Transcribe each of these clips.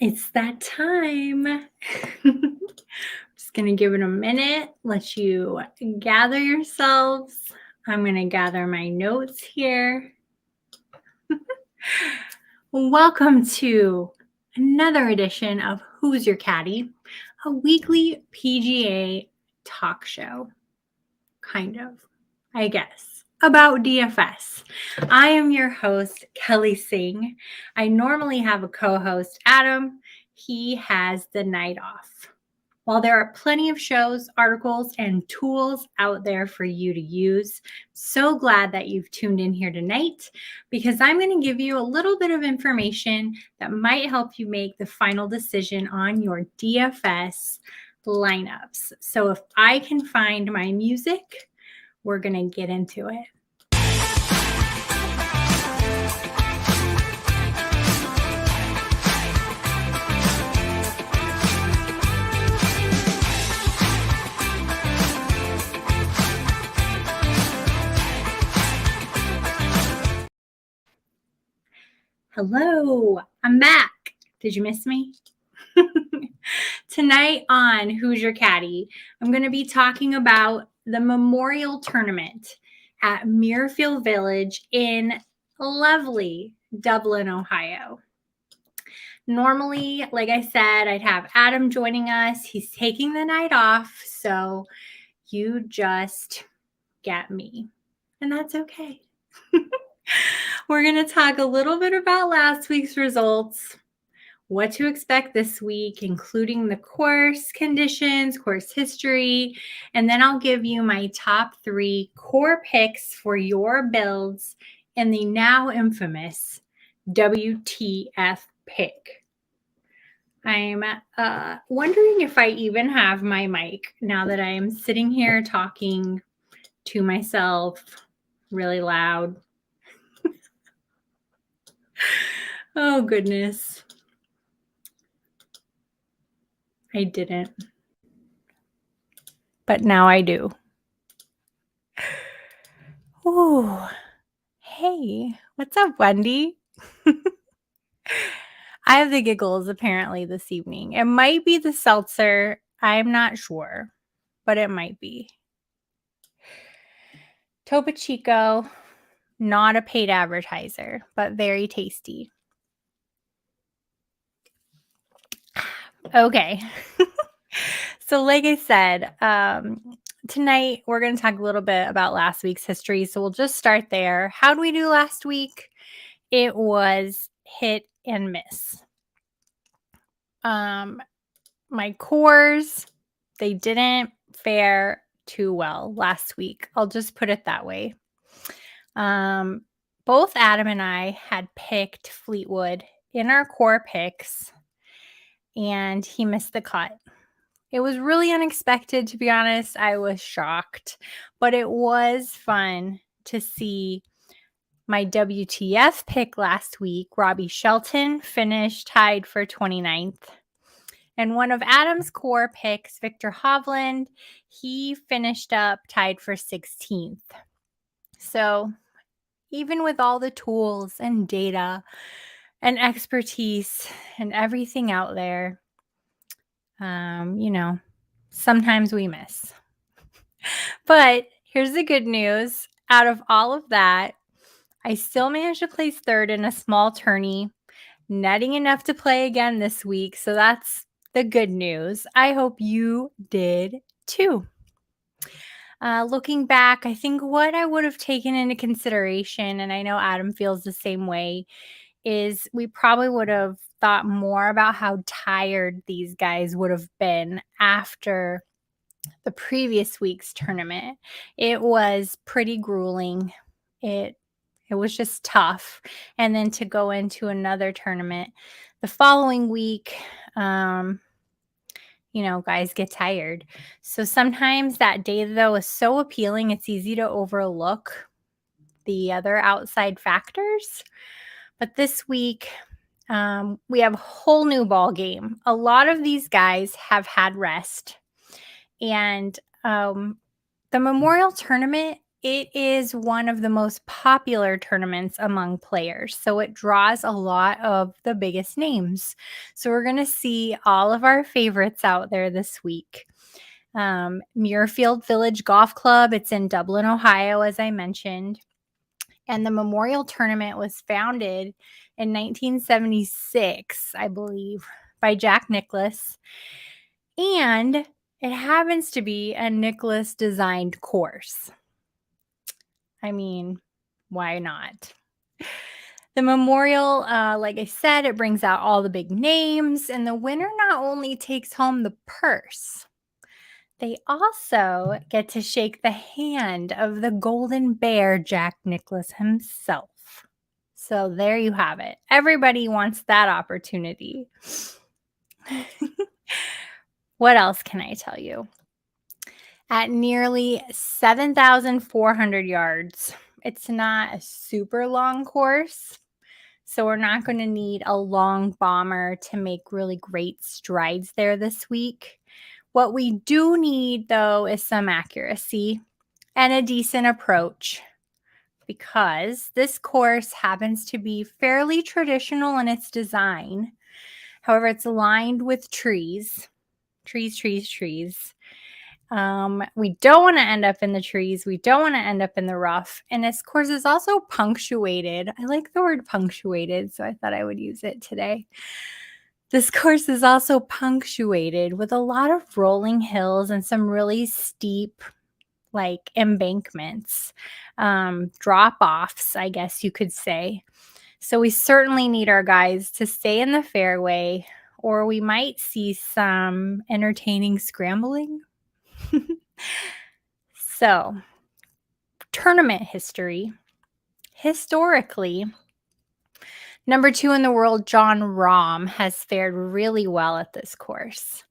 It's that time. Just going to give it a minute, let you gather yourselves. I'm going to gather my notes here. Welcome to another edition of Who's Your Caddy, a weekly PGA talk show. Kind of, I guess, about DFS. I am your host, Kelly Singh. I normally have a co-host, Adam. He has the night off. While there are plenty of shows, articles, and tools out there for you to use, so glad that you've tuned in here tonight because I'm going to give you a little bit of information that might help you make the final decision on your DFS lineups. So if I can find my music, we're going to get into it. Hello, I'm back. Did you miss me? Tonight on Who's Your Caddy, I'm going to be talking about the Memorial Tournament at Muirfield Village in lovely Dublin, Ohio. Normally, like I said, I'd have Adam joining us. He's taking the night off, so you just get me, and that's okay. We're going to talk a little bit about last week's results, what to expect this week, including the course conditions, course history, and then I'll give you my top 3 core picks for your builds in the now infamous WTF pick. I'm wondering if I even have my mic now that I am sitting here talking to myself really loud. Oh, goodness. I didn't. But now I do. Ooh. Hey, what's up, Wendy? I have the giggles apparently this evening. It might be the seltzer. I'm not sure, but it might be. Topo Chico, not a paid advertiser, but very tasty. Okay. So like I said, tonight we're going to talk a little bit about last week's history. So we'll just start there. How did we do last week? It was hit and miss. My cores, they didn't fare too well last week. I'll just put it that way. Both Adam and I had picked Fleetwood in our core picks, and he missed the cut. It was really unexpected, to be honest. I was shocked, but it was fun to see my WTF pick last week. Robbie Shelton finished tied for 29th. And one of Adam's core picks, Victor Hovland, he finished up tied for 16th. So even with all the tools and data and expertise and everything out there, sometimes we miss. But here's the good news. Out of all of that, I still managed to place third in a small tourney, netting enough to play again this week. So that's the good news. I hope you did too. Looking back, I think what I would have taken into consideration, and I know Adam feels the same way, is we probably would have thought more about how tired these guys would have been after the previous week's tournament. It was pretty grueling. It was just tough. And then to go into another tournament the following week, guys get tired. So sometimes that day, though, is so appealing, it's easy to overlook the other outside factors. But this week, we have a whole new ball game. A lot of these guys have had rest. And the Memorial Tournament it is one of the most popular tournaments among players. So it draws a lot of the biggest names. So we're going to see all of our favorites out there this week. Muirfield Village Golf Club. It's in Dublin, Ohio, as I mentioned. And the Memorial Tournament was founded in 1976, I believe, by Jack Nicklaus. And it happens to be a Nicklaus designed course. I mean, why not? The Memorial, like I said, it brings out all the big names, and the winner not only takes home the purse, they also get to shake the hand of the Golden Bear, Jack Nicklaus himself. So there you have it. Everybody wants that opportunity. What else can I tell you? At nearly 7,400 yards, it's not a super long course, so we're not going to need a long bomber to make really great strides there this week. What we do need, though, is some accuracy and a decent approach, because this course happens to be fairly traditional in its design. However, it's lined with trees. We don't want to end up in the trees. We don't want to end up in the rough. And this course is also punctuated. I like the word punctuated, so I thought I would use it today. This course is also punctuated with a lot of rolling hills and some really steep, like, embankments, drop-offs, I guess you could say. So we certainly need our guys to stay in the fairway, or we might see some entertaining scrambling. So, tournament history. Historically, number 2 in the world, Jon Rahm, has fared really well at this course.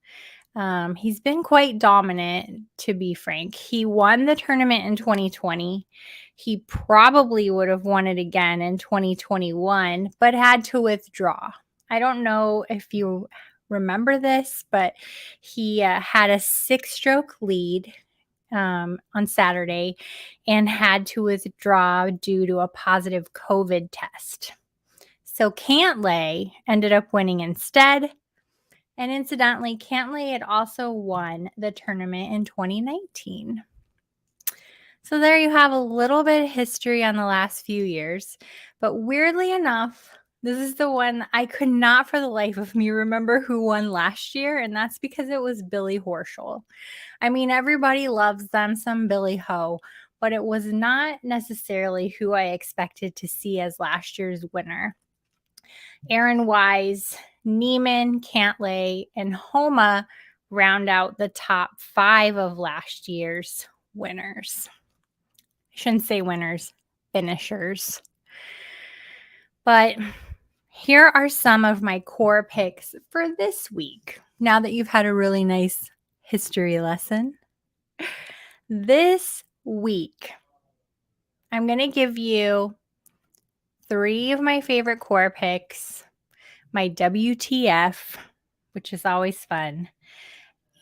He's been quite dominant, to be frank. He won the tournament in 2020. He probably would have won it again in 2021, but had to withdraw. I don't know if you remember this, but he had a 6-stroke lead on Saturday and had to withdraw due to a positive COVID test. So Cantlay ended up winning instead. And incidentally, Cantlay had also won the tournament in 2019. So there you have a little bit of history on the last few years. But weirdly enough, this is the one I could not for the life of me remember who won last year, and that's because it was Billy Horschel. I mean, everybody loves them some Billy Ho, but it was not necessarily who I expected to see as last year's winner. Aaron Wise, Neiman, Cantlay, and Homa round out the top 5 of last year's winners. I shouldn't say winners, finishers. But here are some of my core picks for this week, now that you've had a really nice history lesson. This week, I'm going to give you 3 of my favorite core picks, my WTF, which is always fun,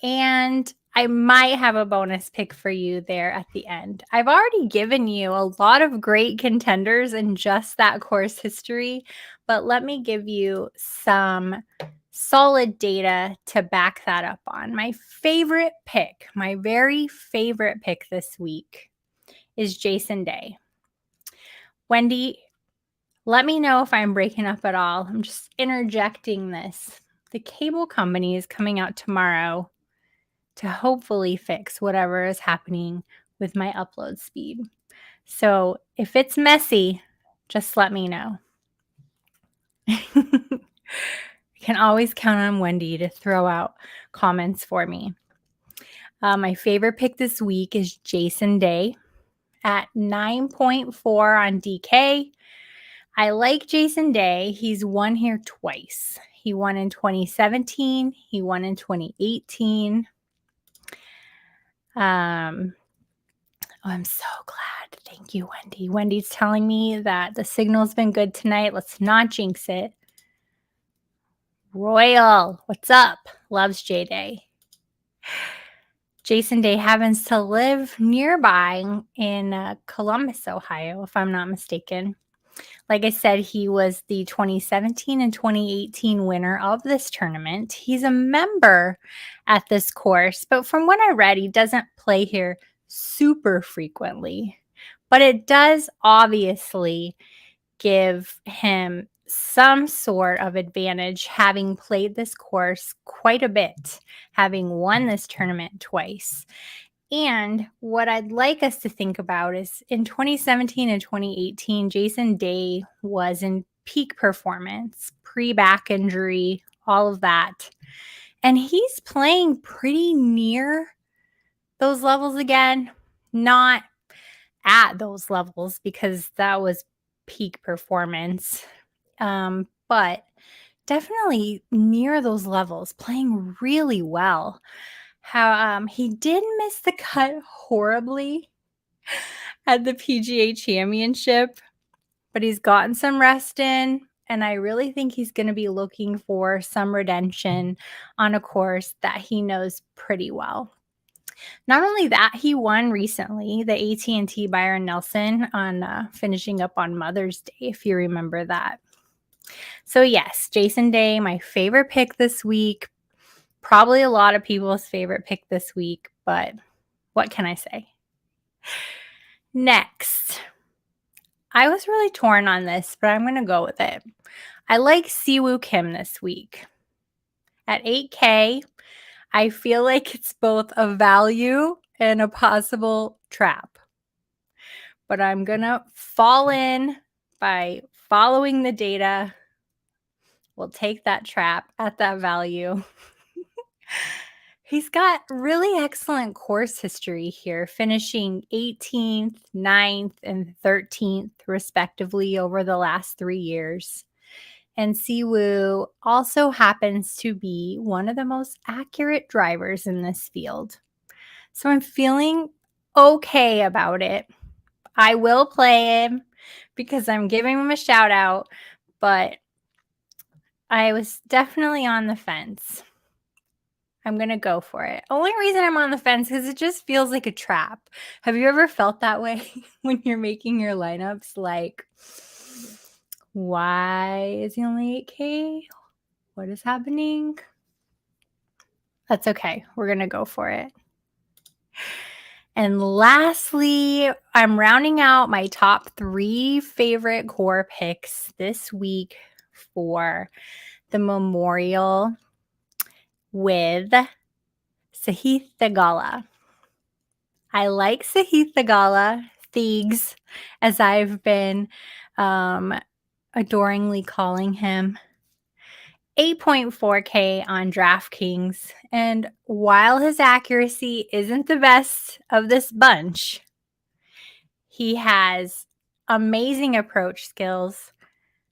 and I might have a bonus pick for you there at the end. I've already given you a lot of great contenders in just that course history, but let me give you some solid data to back that up on. My favorite pick, my very favorite pick this week is Jason Day. Wendy, let me know if I'm breaking up at all. I'm just interjecting this. The cable company is coming out tomorrow to hopefully fix whatever is happening with my upload speed. So if it's messy, just let me know. You can always count on Wendy to throw out comments for me. My favorite pick this week is Jason Day at 9.4 on DK. I like Jason Day. He's won here twice. He won in 2017. He won in 2018. I'm so glad. Thank you, Wendy. Wendy's telling me that the signal's been good tonight. Let's not jinx it. Royal, what's up? Loves J-Day. Jason Day happens to live nearby in Columbus, Ohio, if I'm not mistaken. Like I said, he was the 2017 and 2018 winner of this tournament. He's a member at this course, but from what I read, he doesn't play here super frequently. But it does obviously give him some sort of advantage having played this course quite a bit, having won this tournament twice. And what I'd like us to think about is in 2017 and 2018, Jason Day was in peak performance, pre back injury, all of that. And he's playing pretty near those levels again, not at those levels because that was peak performance. But definitely near those levels, playing really well. How he did miss the cut horribly at the PGA Championship, but he's gotten some rest in, and I really think he's going to be looking for some redemption on a course that he knows pretty well. Not only that, he won recently the AT&T Byron Nelson on finishing up on Mother's Day, if you remember that. So yes, Jason Day, my favorite pick this week. Probably a lot of people's favorite pick this week, but what can I say? Next, I was really torn on this, but I'm going to go with it. I like Siwoo Kim this week. At 8K, I feel like it's both a value and a possible trap. But I'm going to fall in by following the data. We'll take that trap at that value. He's got really excellent course history here, finishing 18th, 9th, and 13th, respectively, over the last 3 years. And Siwoo also happens to be one of the most accurate drivers in this field. So I'm feeling okay about it. I will play him because I'm giving him a shout out, but I was definitely on the fence. I'm going to go for it. Only reason I'm on the fence is it just feels like a trap. Have you ever felt that way when you're making your lineups? Like, why is he only 8K? What is happening? That's okay. We're going to go for it. And lastly, I'm rounding out my top 3 favorite core picks this week for the Memorial with Sahith Theegala. I like Sahith Theegala, Thiegs, as I've been adoringly calling him. 8.4K on DraftKings. And while his accuracy isn't the best of this bunch, he has amazing approach skills,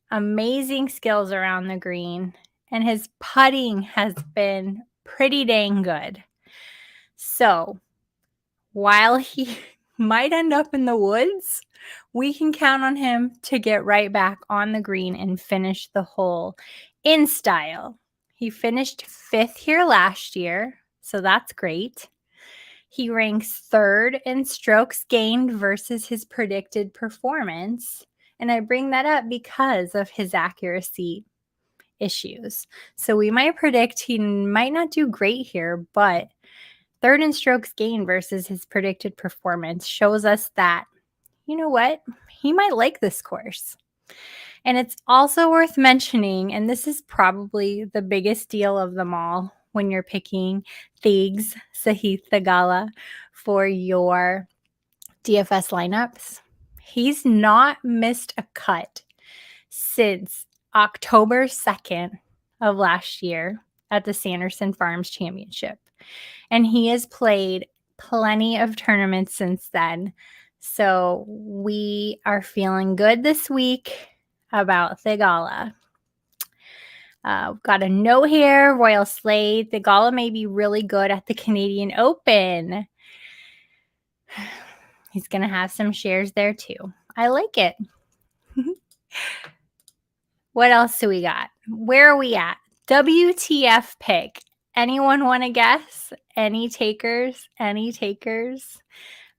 amazing skills around the green, and his putting has been pretty dang good. So while he might end up in the woods, we can count on him to get right back on the green and finish the hole in style. He finished 5th here last year, so that's great. He ranks 3rd in strokes gained versus his predicted performance. And I bring that up because of his accuracy issues. So we might predict he might not do great here, but 3rd in strokes gained versus his predicted performance shows us that, you know what, he might like this course. And it's also worth mentioning, and this is probably the biggest deal of them all when you're picking Thiegs, Sahith Theegala for your DFS lineups. He's not missed a cut since October 2nd of last year at the Sanderson Farms Championship. And he has played plenty of tournaments since then. So we are feeling good this week about Theegala. Got a note here, Royal Slade. Theegala may be really good at the Canadian Open. He's going to have some shares there too. I like it. What else do we got? Where are we at? WTF pick. anyone want to guess? Any takers? Any takers?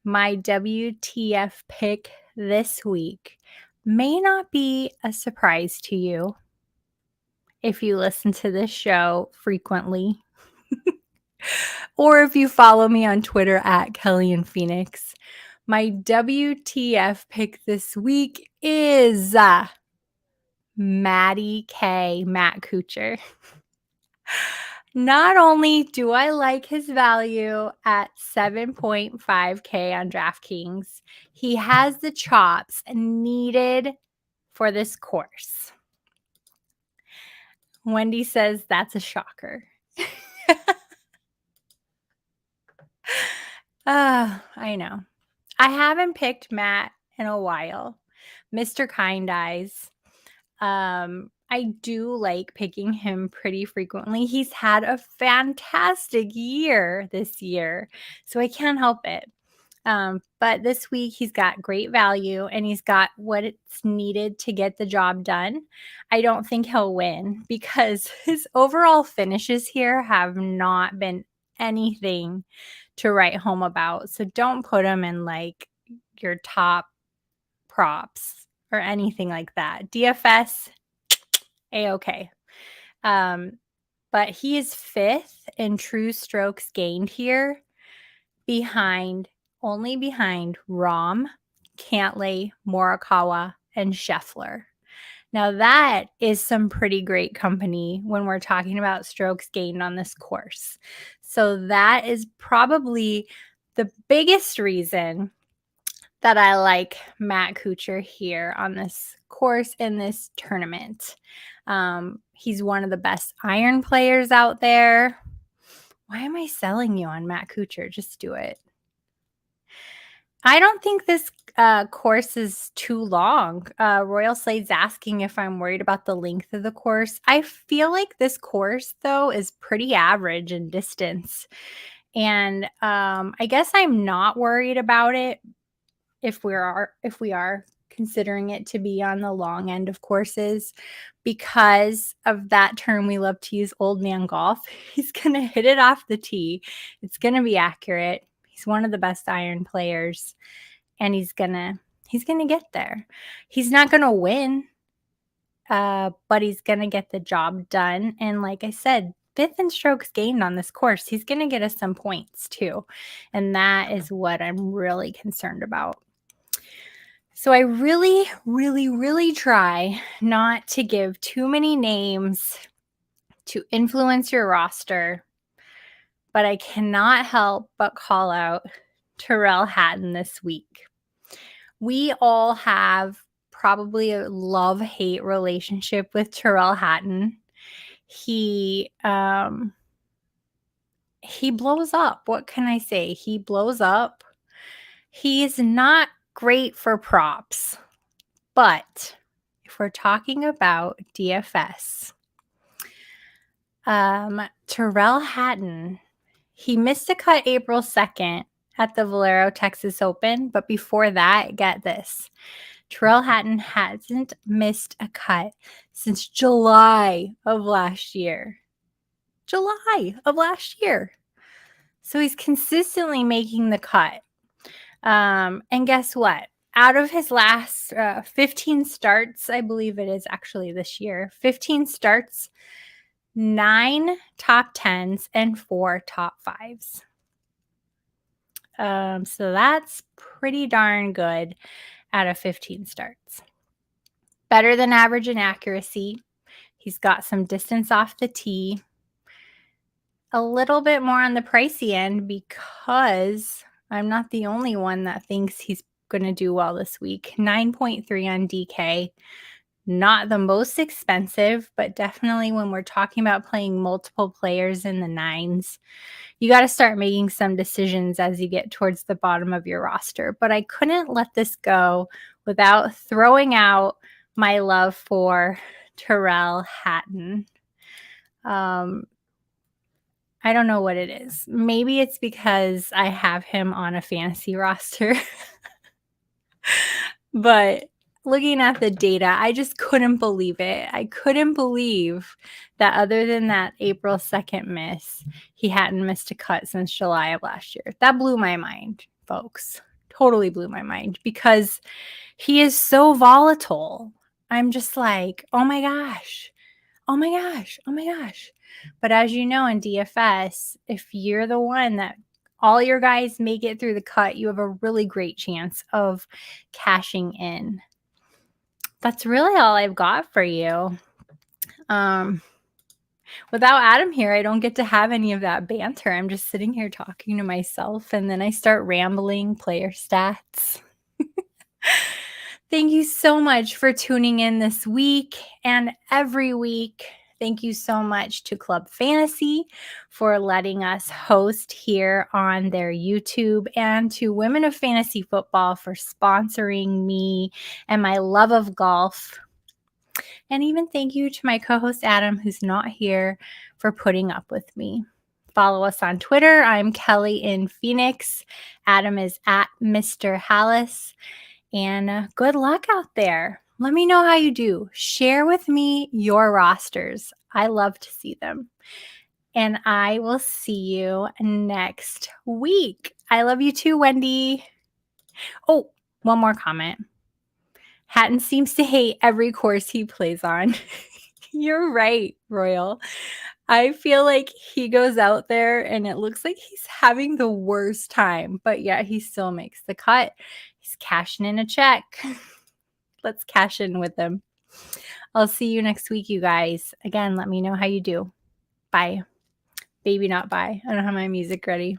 My WTF pick this week may not be a surprise to you if you listen to this show frequently or if you follow me on Twitter at Kelly and Phoenix. My WTF pick this week is Maddie K. Matt Kuchar. Not only do I like his value at 7.5K on DraftKings, he has the chops needed for this course. Wendy says that's a shocker. I know. I haven't picked Matt in a while. Mr. Kind Eyes. I do like picking him pretty frequently. He's had a fantastic year this year, so I can't help it. But this week he's got great value and he's got what it's needed to get the job done. I don't think he'll win because his overall finishes here have not been anything to write home about. So don't put him in like your top props or anything like that. DFS, A-okay. But he is 5th in true strokes gained here only behind Rahm, Cantlay, Morikawa, and Scheffler. Now that is some pretty great company when we're talking about strokes gained on this course. So that is probably the biggest reason that I like Matt Kuchar here on this course in this tournament. He's one of the best iron players out there. Why am I selling you on Matt Kuchar? Just do it. I don't think this course is too long. Royal Slade's asking if I'm worried about the length of the course. I feel like this course, though, is pretty average in distance. And I guess I'm not worried about it if we are considering it to be on the long end of courses because of that term we love to use, old man golf. He's going to hit it off the tee. It's going to be accurate. He's one of the best iron players, and he's gonna get there. He's not gonna win, but he's gonna get the job done. And like I said, 5th in strokes gained on this course. He's gonna get us some points too, and that is what I'm really concerned about. So I really, really, really try not to give too many names to influence your roster. But I cannot help but call out Tyrrell Hatton this week. We all have probably a love-hate relationship with Tyrrell Hatton. He blows up. What can I say? He blows up. He's not great for props. But if we're talking about DFS, Tyrrell Hatton, he missed a cut April 2nd at the Valero Texas Open, but before that, get this. Tyrrell Hatton hasn't missed a cut since July of last year. July of last year. So he's consistently making the cut. And guess what? Out of his last 15 starts, I believe it is actually this year, 15 starts, 9 top 10s and 4 top 5s. So that's pretty darn good out of 15 starts. Better than average in accuracy. He's got some distance off the tee. A little bit more on the pricey end because I'm not the only one that thinks he's going to do well this week. 9.3 on DK. Not the most expensive, but definitely when we're talking about playing multiple players in the 9s, you got to start making some decisions as you get towards the bottom of your roster. But I couldn't let this go without throwing out my love for Tyrrell Hatton. I don't know what it is. Maybe it's because I have him on a fantasy roster. But looking at the data, I just couldn't believe it. I couldn't believe that other than that April 2nd miss, he hadn't missed a cut since July of last year. That blew my mind, folks. Totally blew my mind because he is so volatile. I'm just like, oh my gosh, oh my gosh, oh my gosh. But as you know, in DFS, if you're the one that all your guys make it through the cut, you have a really great chance of cashing in. That's really all I've got for you. Without Adam here, I don't get to have any of that banter. I'm just sitting here talking to myself, and then I start rambling player stats. Thank you so much for tuning in this week and every week. Thank you so much to Club Fantasy for letting us host here on their YouTube, and to Women of Fantasy Football for sponsoring me and my love of golf. And even thank you to my co-host Adam, who's not here, for putting up with me. Follow us on Twitter. I'm Kelly in Phoenix. Adam is at Mr. Hallas. And good luck out there. Let me know how you do. Share with me your rosters. I love to see them. And I will see you next week. I love you too, Wendy. Oh, one more comment. Hatton seems to hate every course he plays on. You're right, Royal. I feel like he goes out there and it looks like he's having the worst time, but yet he still makes the cut. He's cashing in a check. Let's cash in with him. I'll see you next week, you guys. Again, let me know how you do. Bye. Baby, not bye. I don't have my music ready.